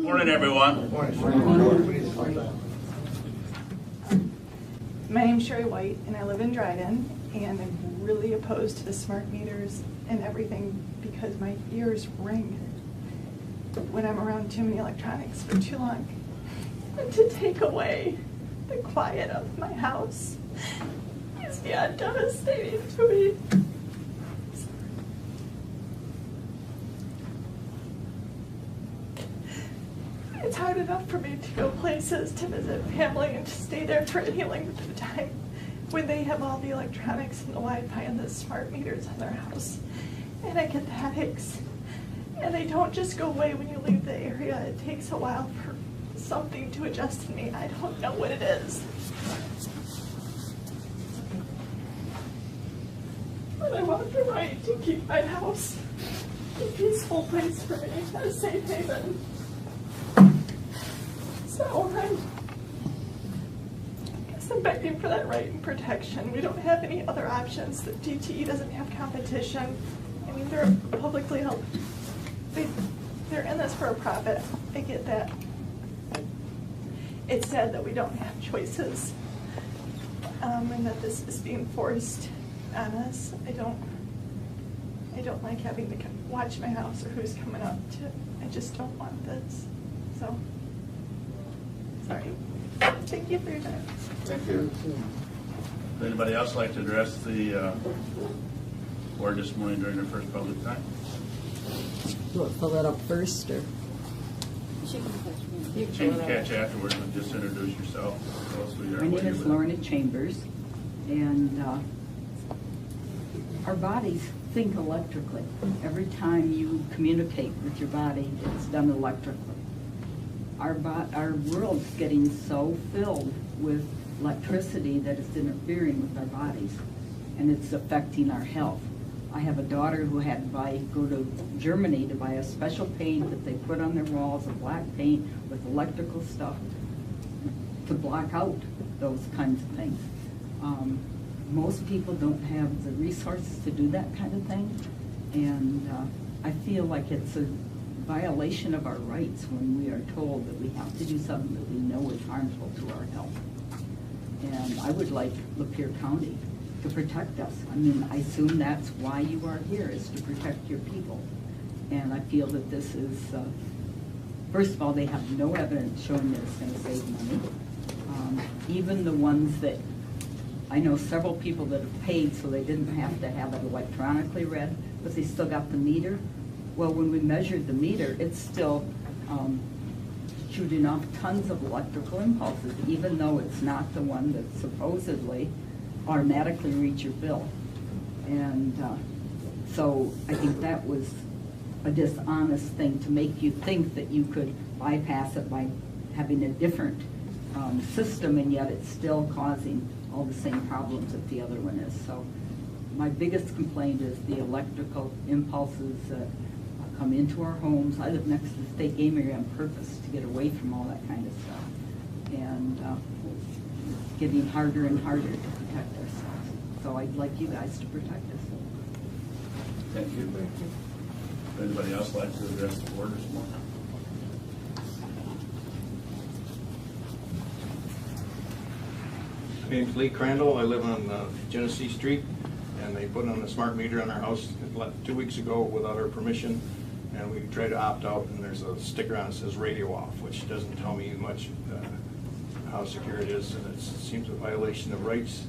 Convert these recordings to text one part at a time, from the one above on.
Morning, everyone. My name's Sherry White, and I live in Dryden, and I'm really opposed to the smart meters and everything because my ears ring when I'm around too many electronics for too long. And to take away the quiet of my house is beyond devastating to me. It's hard enough for me to go places, to visit family, and to stay there for any length of time when they have all the electronics and the Wi-Fi and the smart meters in their house. And I get the headaches. And they don't just go away when you leave the area. It takes a while for something to adjust in me. I don't know what it is. But I want the right to keep my house a peaceful place for me, a safe haven. So I guess I'm begging for that right and protection. We don't have any other options. The DTE doesn't have competition. I mean, they're publicly held. They're in this for a profit. I get that. It's sad that we don't have choices, and that this is being forced on us. I don't like having to watch my house or who's coming up to. I just don't want this. So. Sorry. Thank you for your time. Thank you. Would anybody else like to address the board this morning during their first public time? Do you fill that up first, or? You can catch afterwards, and just introduce yourself. My name is Lorna Chambers, and our bodies think electrically. Every time you communicate with your body, it's done electrically. Our world's getting so filled with electricity that it's interfering with our bodies, and it's affecting our health. I have a daughter who had to go to Germany to buy a special paint that they put on their walls, a black paint with electrical stuff to block out those kinds of things. Most people don't have the resources to do that kind of thing, and I feel like it's a violation of our rights when we are told that we have to do something that we know is harmful to our health. And I would like Lapeer County to protect us. I mean, I assume that's why you are here, is to protect your people. And I feel that this is, first of all, they have no evidence showing that it's going to save money. Even the ones that, I know several people that have paid so they didn't have to have it electronically read, but they still got the meter. Well, when we measured the meter, it's still shooting off tons of electrical impulses, even though it's not the one that supposedly automatically reads your bill. And so I think that was a dishonest thing to make you think that you could bypass it by having a different system, and yet it's still causing all the same problems that the other one is. So my biggest complaint is the electrical impulses that come into our homes. I live next to the state game area on purpose to get away from all that kind of stuff. And it's getting harder and harder to protect ourselves. So I'd like you guys to protect us. Thank you. Would anybody else like to address the board this morning? My name's Lee Crandall. I live on Genesee Street, and they put on a smart meter on our house 2 weeks ago without our permission, and we tried to opt out, and there's a sticker on it that says radio off, which doesn't tell me much how secure it is, and it seems a violation of rights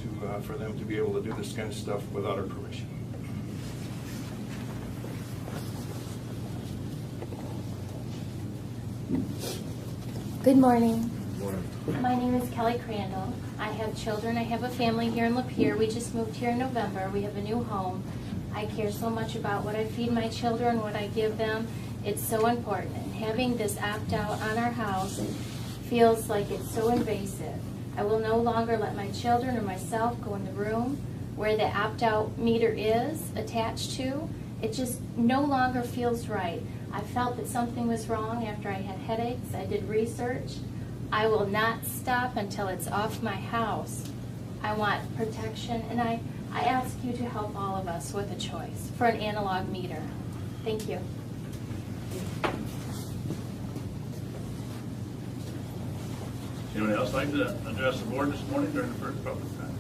to for them to be able to do this kind of stuff without our permission. Good morning. My name is Kelly Crandall. I have children. I have a family here in Lapeer. We just moved here in November. We have a new home. I care so much about what I feed my children, what I give them. It's so important. And having this opt-out on our house feels like it's so invasive. I will no longer let my children or myself go in the room where the opt-out meter is attached to. It just no longer feels right. I felt that something was wrong after I had headaches. I did research. I will not stop until it's off my house. I want protection, and I ask you to help all of us with a choice for an analog meter. Thank you. Anybody else like to address the board this morning during the first public time?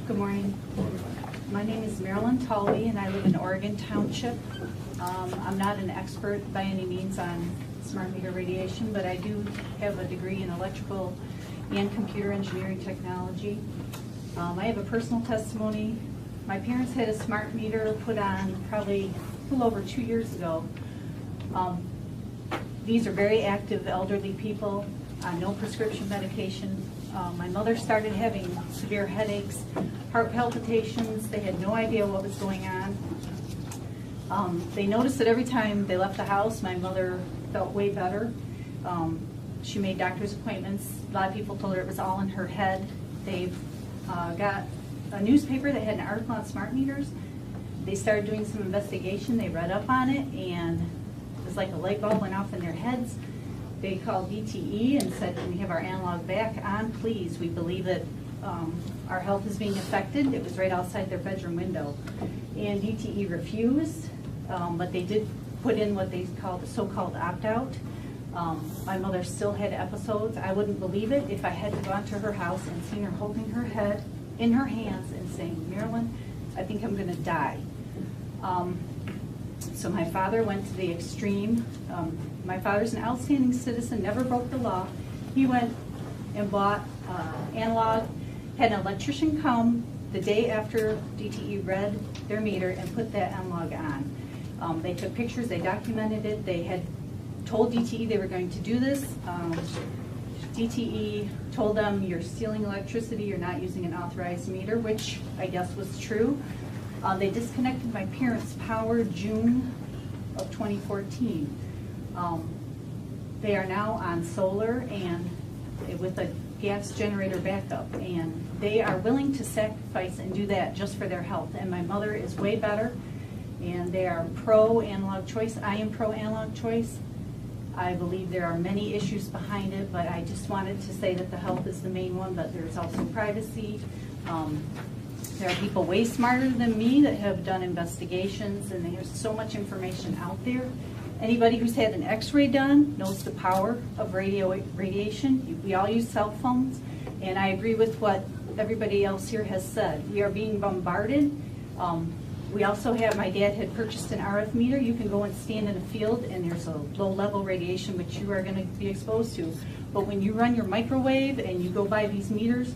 Good morning. My name is Marilyn Tully, and I live in Oregon Township. I'm not an expert by any means on smart meter radiation, but I do have a degree in electrical and computer engineering technology. I have a personal testimony. My parents had a smart meter put on probably a little over 2 years ago. These are very active elderly people on no prescription medication. My mother started having severe headaches, heart palpitations. They had no idea what was going on. They noticed that every time they left the house, my mother felt way better. She made doctor's appointments. A lot of people told her it was all in her head. They've got a newspaper that had an article on smart meters. They started doing some investigation. They read up on it, and it was like a light bulb went off in their heads. They called DTE and said, can we have our analog back on, please? We believe that our health is being affected. It was right outside their bedroom window. And DTE refused, but they did put in what they called the so-called opt-out. My mother still had episodes. I wouldn't believe it if I had gone to her house and seen her holding her head in her hands and saying, Marilyn, I think I'm going to die. So my father went to the extreme. My father's an outstanding citizen, never broke the law. He went and bought analog, had an electrician come the day after DTE read their meter and put that analog on. They took pictures, they documented it, they had told DTE they were going to do this. DTE told them, you're stealing electricity, you're not using an authorized meter, which I guess was true. They disconnected my parents' power June of 2014. They are now on solar and with a gas generator backup, and they are willing to sacrifice and do that just for their health. And my mother is way better, and they are pro analog choice. I am pro analog choice. I believe there are many issues behind it, but I just wanted to say that the health is the main one, but there's also privacy. There are people way smarter than me that have done investigations, and there's so much information out there. Anybody who's had an x-ray done knows the power of radiation. We all use cell phones, and I agree with what everybody else here has said. We are being bombarded. We also have, my dad had purchased an RF meter. You can go and stand in a field, and there's a low-level radiation which you are going to be exposed to. But when you run your microwave and you go by these meters,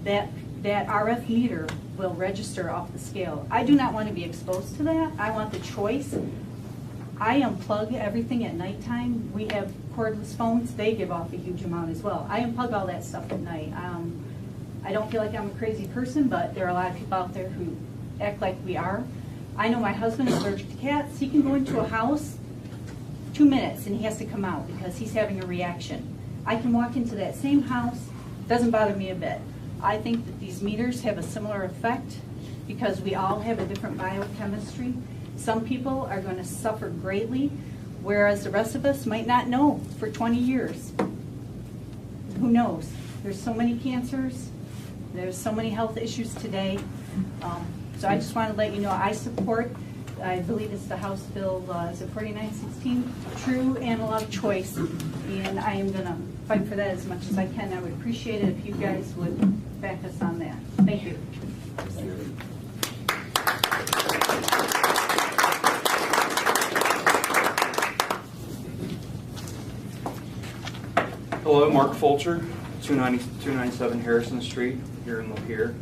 that RF meter will register off the scale. I do not want to be exposed to that. I want the choice. I unplug everything at nighttime. We have cordless phones. They give off a huge amount as well. I unplug all that stuff at night. I don't feel like I'm a crazy person, but there are a lot of people out there who act like we are. I know my husband is allergic to cats. He can go into a house 2 minutes and he has to come out because he's having a reaction. I can walk into that same house. Doesn't bother me a bit. I think that these meters have a similar effect because we all have a different biochemistry. Some people are going to suffer greatly, whereas the rest of us might not know for 20 years. Who knows? There's so many cancers. There's so many health issues today. So I just want to let you know I support, I believe it's the House Bill, is it 4916? True analog choice. And I am going to fight for that as much as I can. I would appreciate it if you guys would back us on that. Thank you. Hello, Mark Fulcher, 297 Harrison Street here in Lapeer.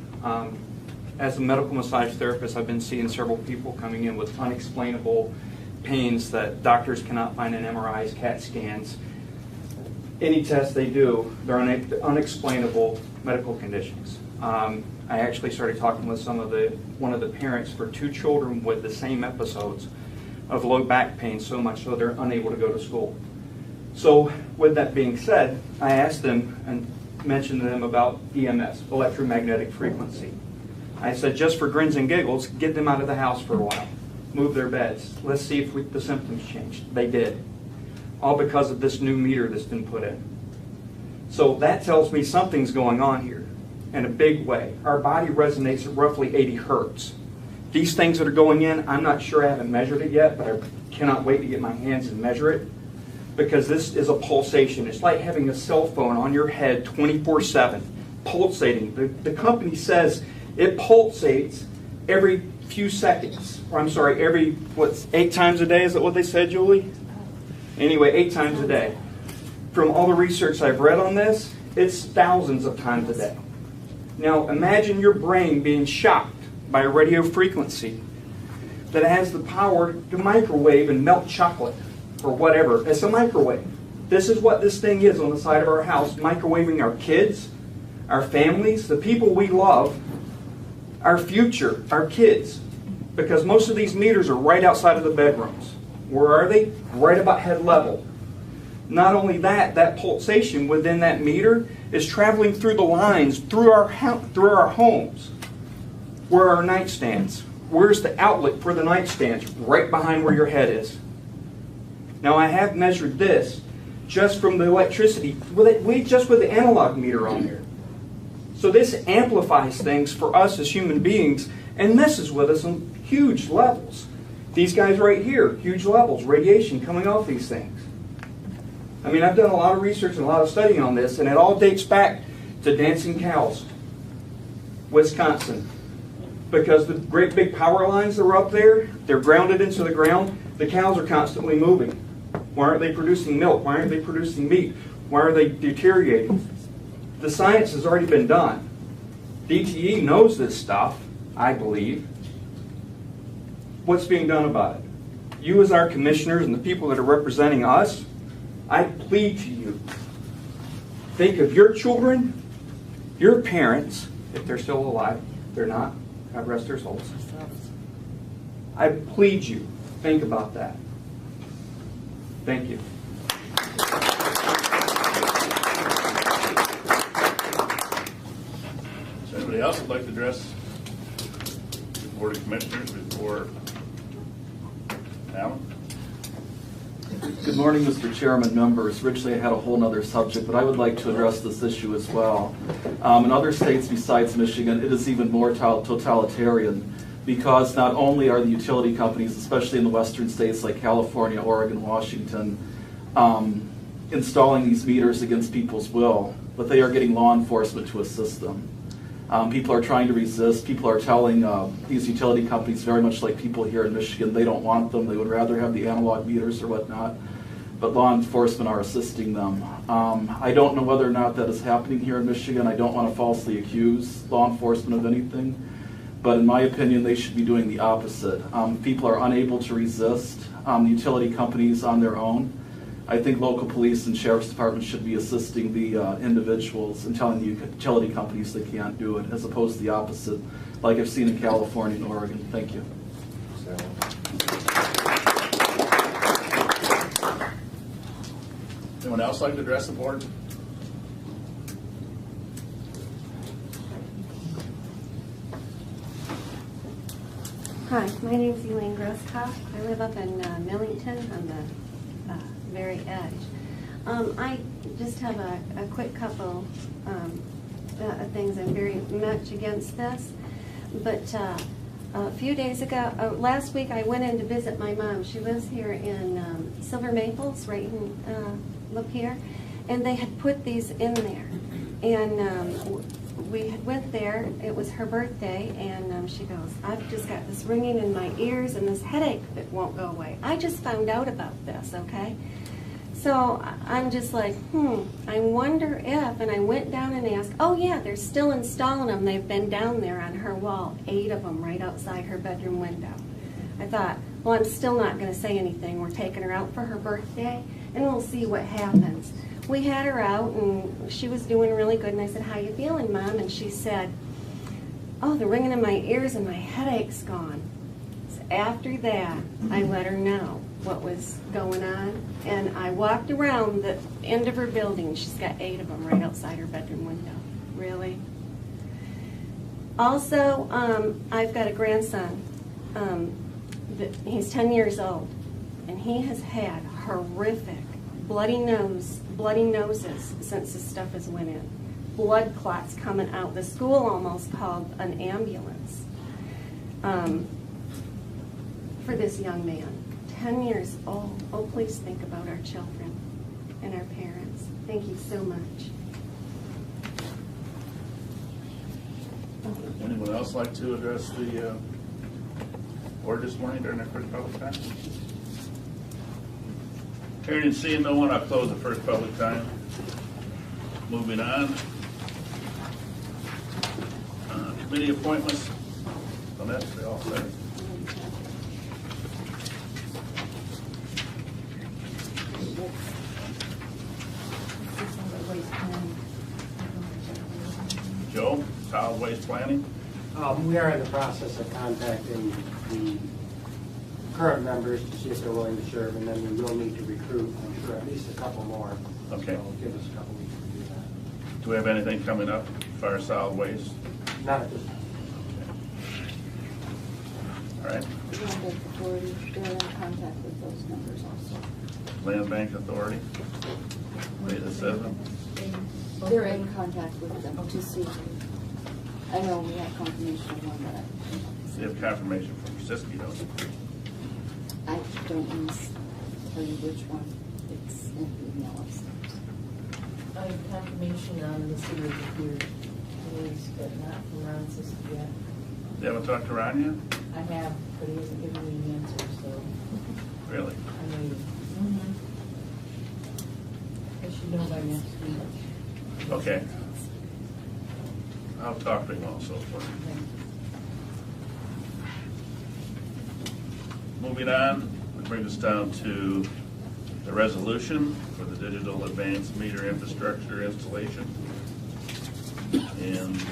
As a medical massage therapist, I've been seeing several people coming in with unexplainable pains that doctors cannot find in MRIs, CAT scans. Any test they do, they're unexplainable medical conditions. I actually started talking with one of the parents for 2 children with the same episodes of low back pain, so much so they're unable to go to school. So with that being said, I asked them and mentioned to them about EMS, electromagnetic frequency. I said, just for grins and giggles, get them out of the house for a while. Move their beds. Let's see if the symptoms changed. They did. All because of this new meter that's been put in. So that tells me something's going on here in a big way. Our body resonates at roughly 80 hertz. These things that are going in, I'm not sure, I haven't measured it yet, but I cannot wait to get my hands and measure it, because this is a pulsation. It's like having a cell phone on your head 24/7, pulsating. The company says it pulsates every few seconds, or I'm sorry, every, 8 times a day? Is that what they said, Julie? Anyway, 8 times a day. From all the research I've read on this, it's thousands of times a day. Now, imagine your brain being shocked by a radio frequency that has the power to microwave and melt chocolate or whatever. It's a microwave. This is what this thing is on the side of our house, microwaving our kids, our families, the people we love, our future, our kids. Because most of these meters are right outside of the bedrooms. Where are they? Right about head level. Not only that, that pulsation within that meter is traveling through the lines, through our homes. Where are our nightstands? Where's the outlet for the nightstands? Right behind where your head is. Now I have measured this just from the electricity, just with the analog meter on there. So this amplifies things for us as human beings and messes with us on huge levels. These guys right here, huge levels, radiation coming off these things. I mean, I've done a lot of research and a lot of studying on this, and it all dates back to dancing cows, Wisconsin. Because the great big power lines that were up there, they're grounded into the ground. The cows are constantly moving. Why aren't they producing milk? Why aren't they producing meat? Why are they deteriorating? The science has already been done. DTE knows this stuff, I believe. What's being done about it? You as our commissioners and the people that are representing us, I plead to you. Think of your children, your parents, if they're still alive. They're not. God rest their souls. I plead you, think about that. Thank you. Is there anybody else who'd like to address the Board of Commissioners before Alan? Good morning, Mr. Chairman, members. Originally, I had a whole other subject, but I would like to address this issue as well. In other states besides Michigan, it is even more totalitarian, because not only are the utility companies, especially in the western states like California, Oregon, Washington, installing these meters against people's will, but they are getting law enforcement to assist them. People are trying to resist. People are telling these utility companies, very much like people here in Michigan, they don't want them. They would rather have the analog meters or whatnot. But law enforcement are assisting them. I don't know whether or not that is happening here in Michigan. I don't want to falsely accuse law enforcement of anything. But in my opinion, they should be doing the opposite. People are unable to resist the utility companies on their own. I think local police and sheriff's departments should be assisting the individuals and telling the utility companies they can't do it, as opposed to the opposite, like I've seen in California and Oregon. Thank you. Anyone else like to address the board? Hi, my name is Elaine Grosskopf. I live up in Millington on the very edge. I just have a quick couple of things. I'm very much against this, but a few days ago, last week, I went in to visit my mom. She lives here in Silver Maples, right in Lapeer, and they had put these in there. And we went there, it was her birthday, and she goes, I've just got this ringing in my ears and this headache that won't go away. I just found out about this, okay? So I'm just like, I wonder if, and I went down and asked, oh yeah, they're still installing them. They've been down there on her wall, 8 of them right outside her bedroom window. I thought, well, I'm still not going to say anything. We're taking her out for her birthday, and we'll see what happens. We had her out, and she was doing really good, and I said, how you feeling, Mom? And she said, oh, the ringing in my ears and my headache's gone. So after that, I let her know what was going on, and I walked around the end of her building. She's got 8 of them right outside her bedroom window. Really? Also, I've got a grandson. He's 10 years old, and he has had horrific bloody noses since this stuff has went in. Blood clots coming out. The school almost called an ambulance. for this young man. 10 years old. Oh, please think about our children and our parents. Thank you so much. Anyone else like to address the board this morning during our first public time? Hearing and seeing no one, I'll close the first public time. Moving on. Committee appointments. On that, they all set. Joe, solid waste planning. We are in the process of contacting the current members to see if they're willing to serve, and then we will need to recruit, I'm sure, at least a couple more. Okay. So give us a couple weeks to do that. Do we have anything coming up for our solid waste? Not at this time. All right. Land Bank Authority, they're in contact with those members also. Land Bank Authority. Wait a second. They're in contact with them to see. I know we have confirmation of one, but We have confirmation from Siskey, don't we? I don't want to tell you which one. It's in the email upstairs. I have confirmation on the city of Lapeer, but not from Ron Siskey yet. You haven't talked to Ron yet? I have, but he hasn't given me an answer, so Really? I'm waiting. I should know by next week. Okay. I'll talk to him also. Moving on, we bring us down to the resolution for the digital advanced meter infrastructure installation. And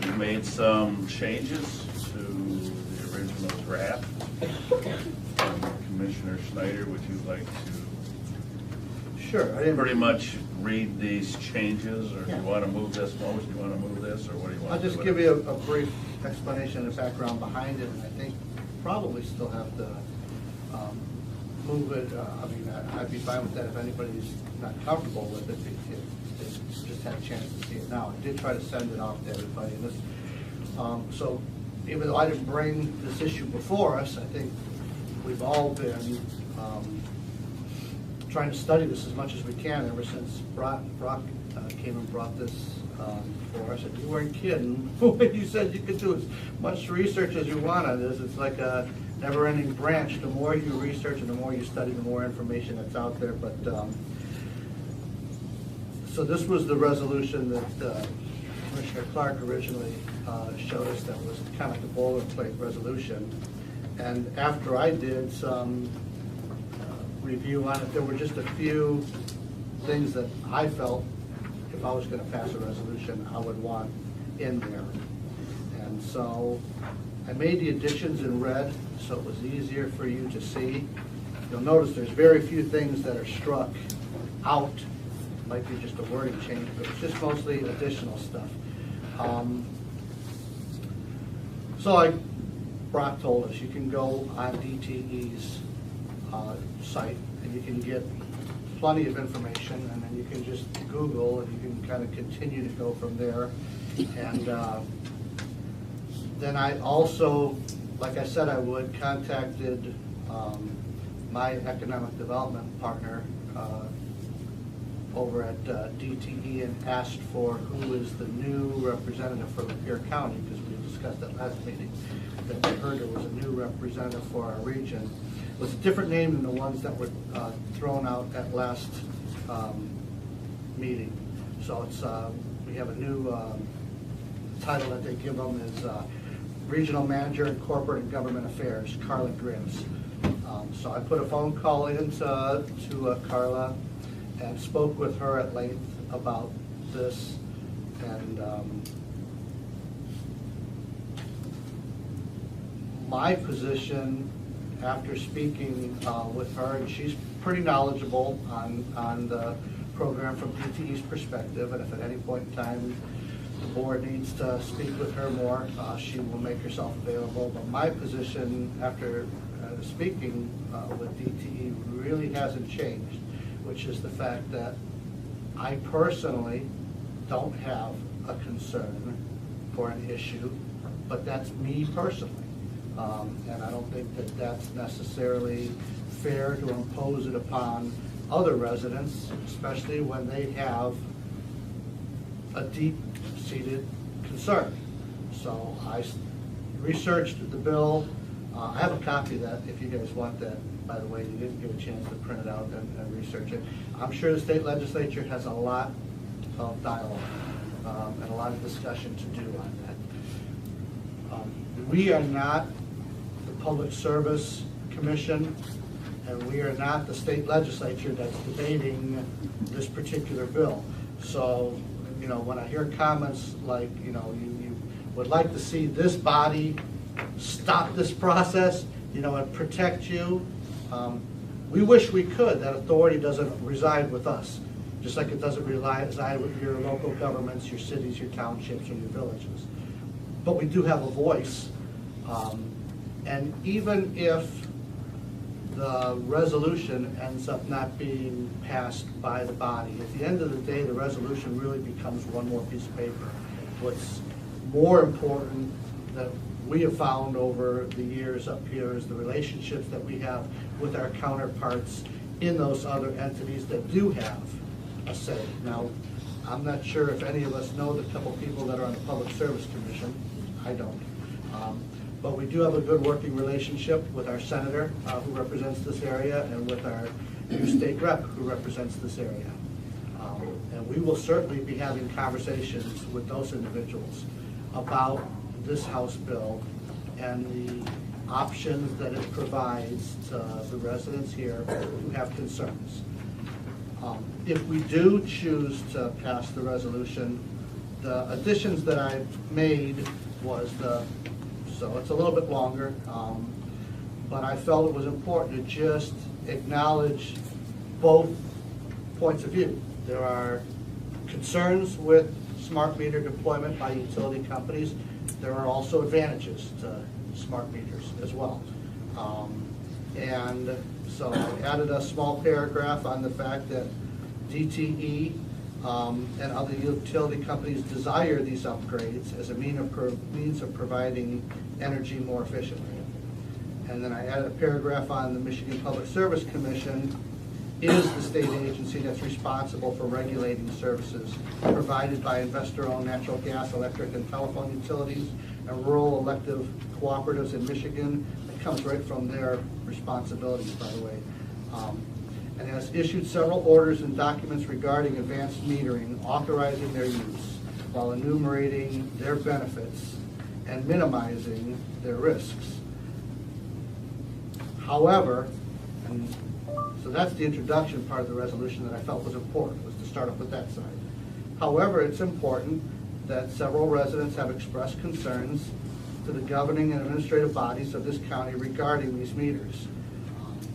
we made some changes to the original draft. Commissioner Schneider, would you like to Sure. I didn't pretty much read these changes, or do Yeah. you want to move this motion, do you want to move this, or what do you want I'll to do? just with give it? you a brief explanation and background behind it, and I think probably still have to move it. I mean, I'd be fine with that if anybody's not comfortable with it, if they just had a chance to see it now. I did try to send it off to everybody, and this, so even though I didn't bring this issue before us, I think we've all been trying to study this as much as we can ever since Brock came and brought this for us. And you weren't kidding when you said you could do as much research as you want on this. It's like a never-ending branch. The more you research and the more you study, the more information that's out there. But so this was the resolution that Commissioner Clark originally showed us. That was kind of the boilerplate resolution. And after I did some review on it, there were just a few things that I felt if I was going to pass a resolution, I would want in there. And so I made the additions in red so it was easier for you to see. You'll notice there's very few things that are struck out. Might be just a wording change, but it's just mostly additional stuff. Brock told us you can go on DTE's site and you can get plenty of information, and then you can just Google and you can kind of continue to go from there. And then I also, like I said I would, contacted my economic development partner over at DTE and asked for who is the new representative for Lapeer County, because we discussed that last meeting, that I heard there was a new representative for our region. It was a different name than the ones that were thrown out at last meeting. So it's we have a new title that they give them is Regional Manager in Corporate and Government Affairs, Carla Grims. So I put a phone call in to Carla and spoke with her at length about this, and my position after speaking with her, and she's pretty knowledgeable on the program from DTE's perspective, and if at any point in time the board needs to speak with her more, she will make herself available. But my position after speaking with DTE really hasn't changed, which is the fact that I personally don't have a concern for an issue, but that's me personally. And I don't think that that's necessarily fair to impose it upon other residents, especially when they have a deep-seated concern. So I researched the bill. I have a copy of that if you guys want that. By the way, you didn't get a chance to print it out and research it. I'm sure the state legislature has a lot of dialogue and a lot of discussion to do on that. We are not the Public Service Commission, and we are not the state legislature that's debating this particular bill. So, you know, when I hear comments like, you know, you would like to see this body stop this process, you know, and protect you, we wish we could. That authority doesn't reside with us, just like it doesn't reside with your local governments, your cities, your townships, or your villages. But we do have a voice, and even if the resolution ends up not being passed by the body, at the end of the day, the resolution really becomes one more piece of paper. What's more important that we have found over the years up here is the relationships that we have with our counterparts in those other entities that do have a say. Now, I'm not sure if any of us know the couple people that are on the Public Service Commission. I don't. But we do have a good working relationship with our senator who represents this area and with our new state rep who represents this area. And we will certainly be having conversations with those individuals about this House bill and the options that it provides to the residents here who have concerns. If we do choose to pass the resolution, the additions that I've made was so it's a little bit longer, but I felt it was important to just acknowledge both points of view. There are concerns with smart meter deployment by utility companies. There are also advantages to smart meters as well. And so I added a small paragraph on the fact that DTE and other utility companies desire these upgrades as a means of providing energy more efficiently. And then I added a paragraph on the Michigan Public Service Commission is the state agency that's responsible for regulating services provided by investor-owned natural gas, electric, and telephone utilities and rural elective cooperatives in Michigan. It comes right from their responsibilities, by the way. And has issued several orders and documents regarding advanced metering, authorizing their use while enumerating their benefits and minimizing their risks. However, and so that's the introduction part of the resolution that I felt was important, was to start off with that side. However, it's important that several residents have expressed concerns to the governing and administrative bodies of this county regarding these meters.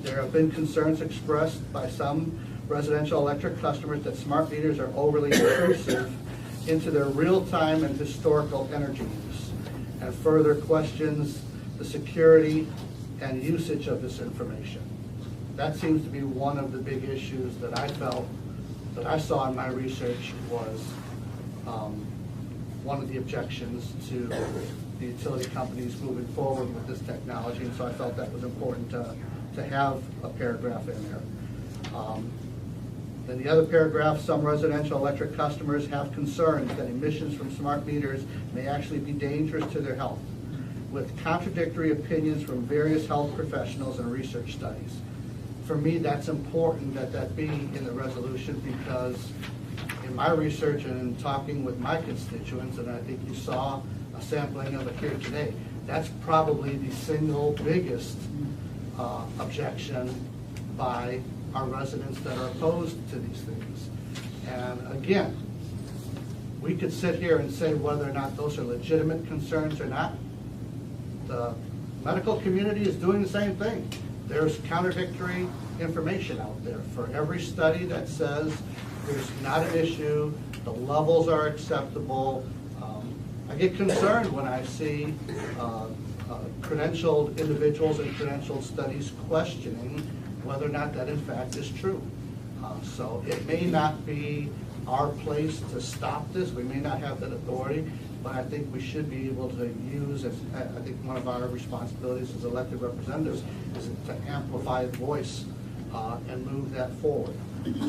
There have been concerns expressed by some residential electric customers that smart meters are overly intrusive into their real-time and historical energy use, and further questions the security and usage of this information. That seems to be one of the big issues that I felt, that I saw in my research was one of the objections to the utility companies moving forward with this technology, and so I felt that was important to have a paragraph in there. Then the other paragraph, some residential electric customers have concerns that emissions from smart meters may actually be dangerous to their health, with contradictory opinions from various health professionals and research studies. For me, that's important that that be in the resolution, because in my research and in talking with my constituents, and I think you saw a sampling of it here today, that's probably the single biggest objection by our residents that are opposed to these things. And again, we could sit here and say whether or not those are legitimate concerns or not. The medical community is doing the same thing. There's contradictory information out there for every study that says there's not an issue, the levels are acceptable. I get concerned when I see credentialed individuals and credentialed studies questioning whether or not that in fact is true. So it may not be our place to stop this, we may not have that authority, but I think we should be able to use, as I think one of our responsibilities as elected representatives is to amplify the voice and move that forward.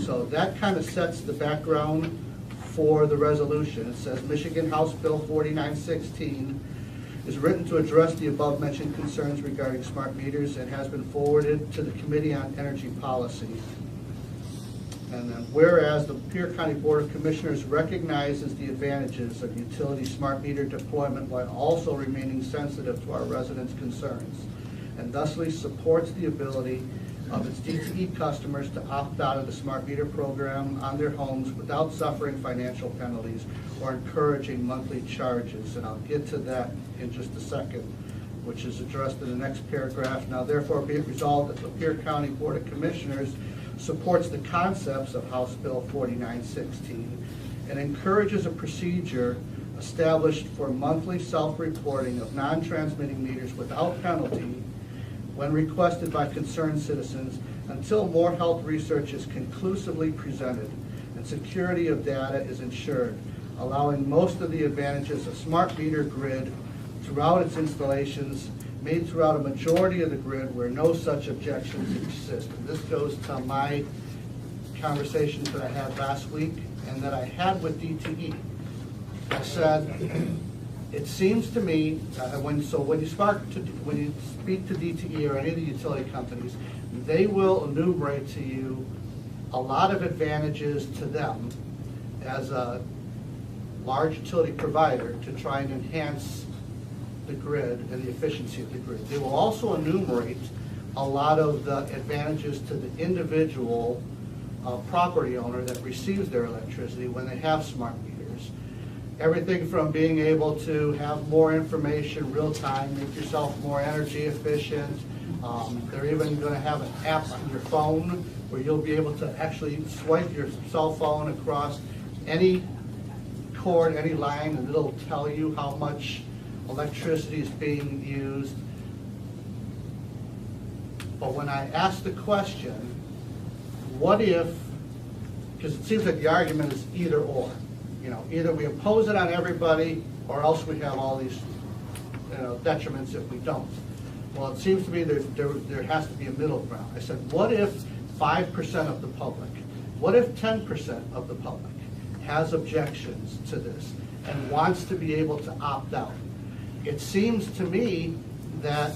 So that kind of sets the background for the resolution. It says Michigan House Bill 4916 is written to address the above-mentioned concerns regarding smart meters and has been forwarded to the Committee on Energy Policy. And then whereas the Lapeer County Board of Commissioners recognizes the advantages of utility smart meter deployment while also remaining sensitive to our residents' concerns, and thusly supports the ability of its DTE customers to opt out of the smart meter program on their homes without suffering financial penalties or encouraging monthly charges. And I'll get to that in just a second, which is addressed in the next paragraph. Now therefore be it resolved that the Lapeer County Board of Commissioners supports the concepts of House Bill 4916 and encourages a procedure established for monthly self-reporting of non-transmitting meters without penalty when requested by concerned citizens until more health research is conclusively presented and security of data is ensured, allowing most of the advantages of smart meter grid throughout its installations made throughout a majority of the grid where no such objections exist. And this goes to my conversations that I had last week and that I had with DTE. I said, it seems to me, when you speak to DTE or any of the utility companies, they will enumerate to you a lot of advantages to them as a large utility provider to try and enhance the grid and the efficiency of the grid. They will also enumerate a lot of the advantages to the individual property owner that receives their electricity when they have smart meters. Everything from being able to have more information real time, make yourself more energy efficient. They're even going to have an app on your phone where you'll be able to actually swipe your cell phone across any cord, any line, and it'll tell you how much electricity is being used. But when I ask the question, what if, because it seems like the argument is either or. You know, either we impose it on everybody or else we have all these detriments if we don't. Well, it seems to me there has to be a middle ground. I said, what if 5% of the public, what if 10% of the public has objections to this and wants to be able to opt out? It seems to me that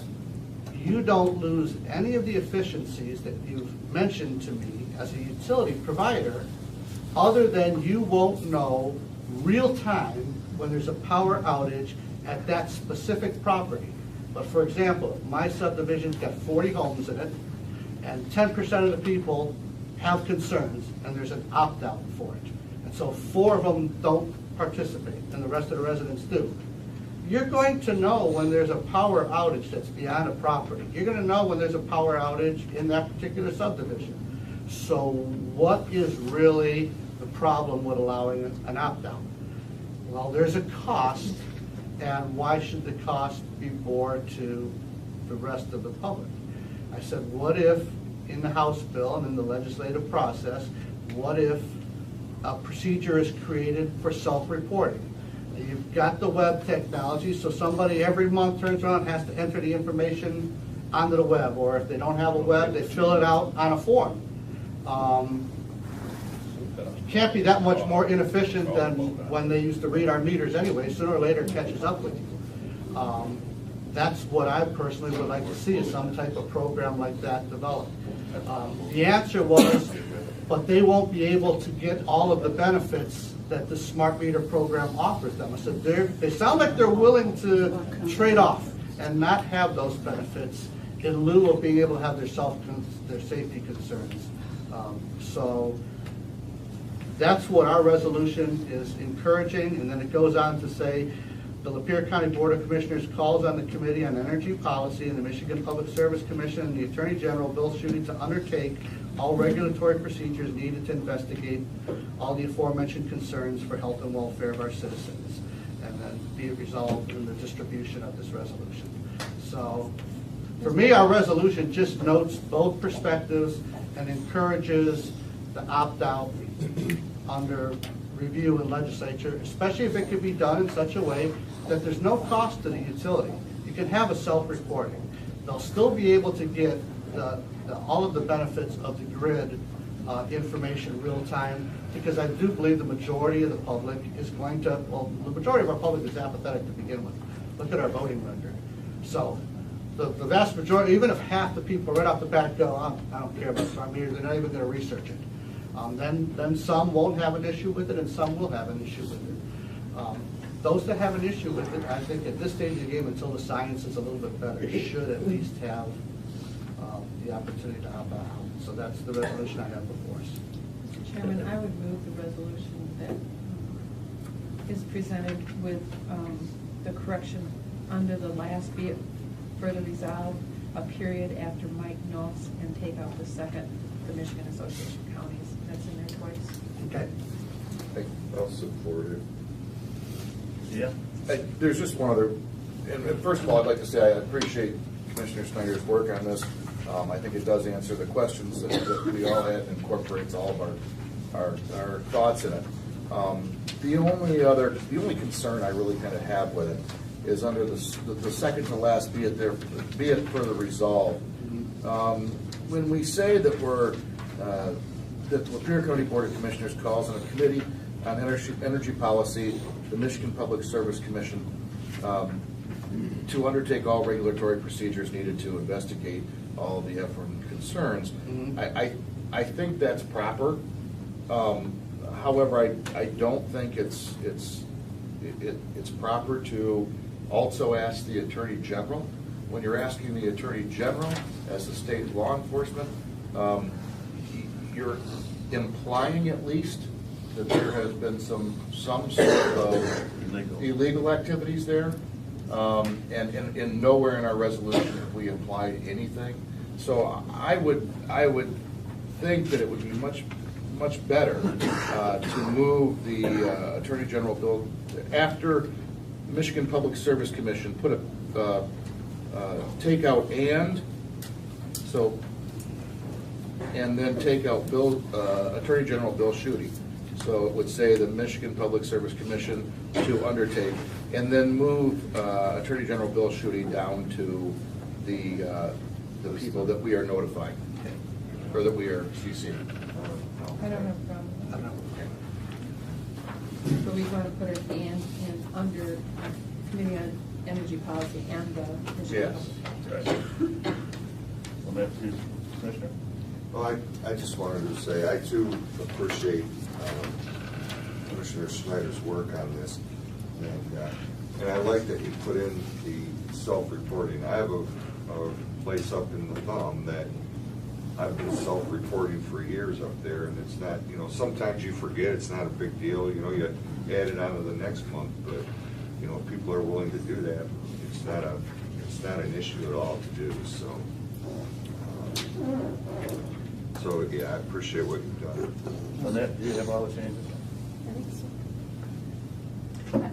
you don't lose any of the efficiencies that you've mentioned to me as a utility provider, other than you won't know real time when there's a power outage at that specific property. But for example, my subdivision's got 40 homes in it, and 10% of the people have concerns, and there's an opt-out for it. And so 4 of them don't participate, and the rest of the residents do. You're going to know when there's a power outage that's beyond a property. You're going to know when there's a power outage in that particular subdivision. So what is really the problem with allowing an opt-out? Well, there's a cost, and why should the cost be borne to the rest of the public? I said, what if in the House bill and in the legislative process, what if a procedure is created for self-reporting? You've got the web technology, so somebody every month turns around and has to enter the information onto the web, or if they don't have a web, they fill it out on a form. Can't be that much more inefficient than when they used to read our meters anyway. Sooner or later it catches up with you. That's what I personally would like to see, is some type of program like that developed. The answer was, but they won't be able to get all of the benefits that the smart meter program offers them. I said, they sound like they're willing to trade off and not have those benefits in lieu of being able to have their safety concerns. So that's what our resolution is encouraging, and then it goes on to say, the Lapeer County Board of Commissioners calls on the Committee on Energy Policy and the Michigan Public Service Commission and the Attorney General, Bill Schuette, to undertake all regulatory procedures needed to investigate all the aforementioned concerns for health and welfare of our citizens, and then be it resolved in the distribution of this resolution. So for me, our resolution just notes both perspectives and encourages the opt-out under review in legislature, especially if it can be done in such a way that there's no cost to the utility. You can have a self-reporting. They'll still be able to get all of the benefits of the grid information real time, because I do believe the majority of the public is going to, well, the majority of our public is apathetic to begin with. Look at our voting record. So the vast majority, even if half the people right off the bat go, I don't care about smart meters, they're not even going to research it. Then some won't have an issue with it, and some will have an issue with it. Those that have an issue with it, I think at this stage of the game, until the science is a little bit better, should at least have the opportunity to opt out. So that's the resolution I have before us. Mr. Chairman, I would move the resolution that is presented with the correction under the last, be it further resolved, a period after Mike Knopf, and take out the second, the Michigan Association of Counties. That's in there twice. Okay. I'll support it. Yeah. There's just one other, and first of all, I'd like to say I appreciate Commissioner Snyder's work on this. I think it does answer the questions that we all had and incorporates all of our thoughts in it. The only concern I really kind of have with it is under the second to last, be it further resolved. When we say that that the Lapeer County Board of Commissioners calls on a committee on energy policy, the Michigan Public Service Commission, to undertake all regulatory procedures needed to investigate all of the effort and concerns. I think that's proper. However, I don't think it's proper to also ask the Attorney General. When you're asking the Attorney General as the state law enforcement, you're implying at least that there has been some sort of illegal activities there. And nowhere in our resolution have we implied anything. So I would think that it would be much better to move the Attorney General bill after Michigan Public Service Commission put a take out and then take out Attorney General Bill Schuette. So it would say the Michigan Public Service Commission to undertake, and then move Attorney General Bill Schuette down to the people that we are notifying, or that we are CCing. I don't have a problem. So we want to put it in under Committee on Energy Policy and the Michigan. Yes. Right. Well, that's you, Commissioner. Well, I just wanted to say I too appreciate Commissioner Snyder's work on this, and I like that he put in the self-reporting. I have a place up in the Thumb that I've been self-reporting for years up there, and it's not, sometimes you forget, it's not a big deal, you add it on to the next month, but, if people are willing to do that, it's not an issue at all to do, so yeah, I appreciate what you've done. Lynette, do you have all the changes? I think so.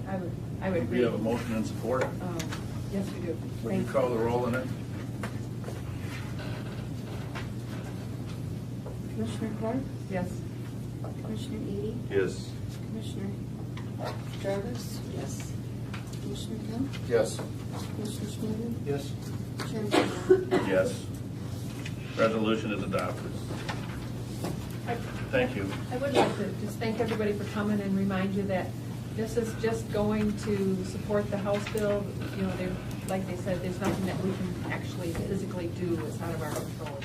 I would agree. We have a motion and support. Yes, we do. Would you call the roll in it? Commissioner Clark? Yes. Commissioner Edie? Yes. Commissioner Jarvis? Yes. Commissioner Hill? Yes. Commissioner Schmidt? Yes. Chairman Kent? Yes. Resolution is adopted. Thank you. I would like to just thank everybody for coming and remind you that this is just going to support the House bill. Like they said, there's nothing that we can actually physically do. It's out of our control.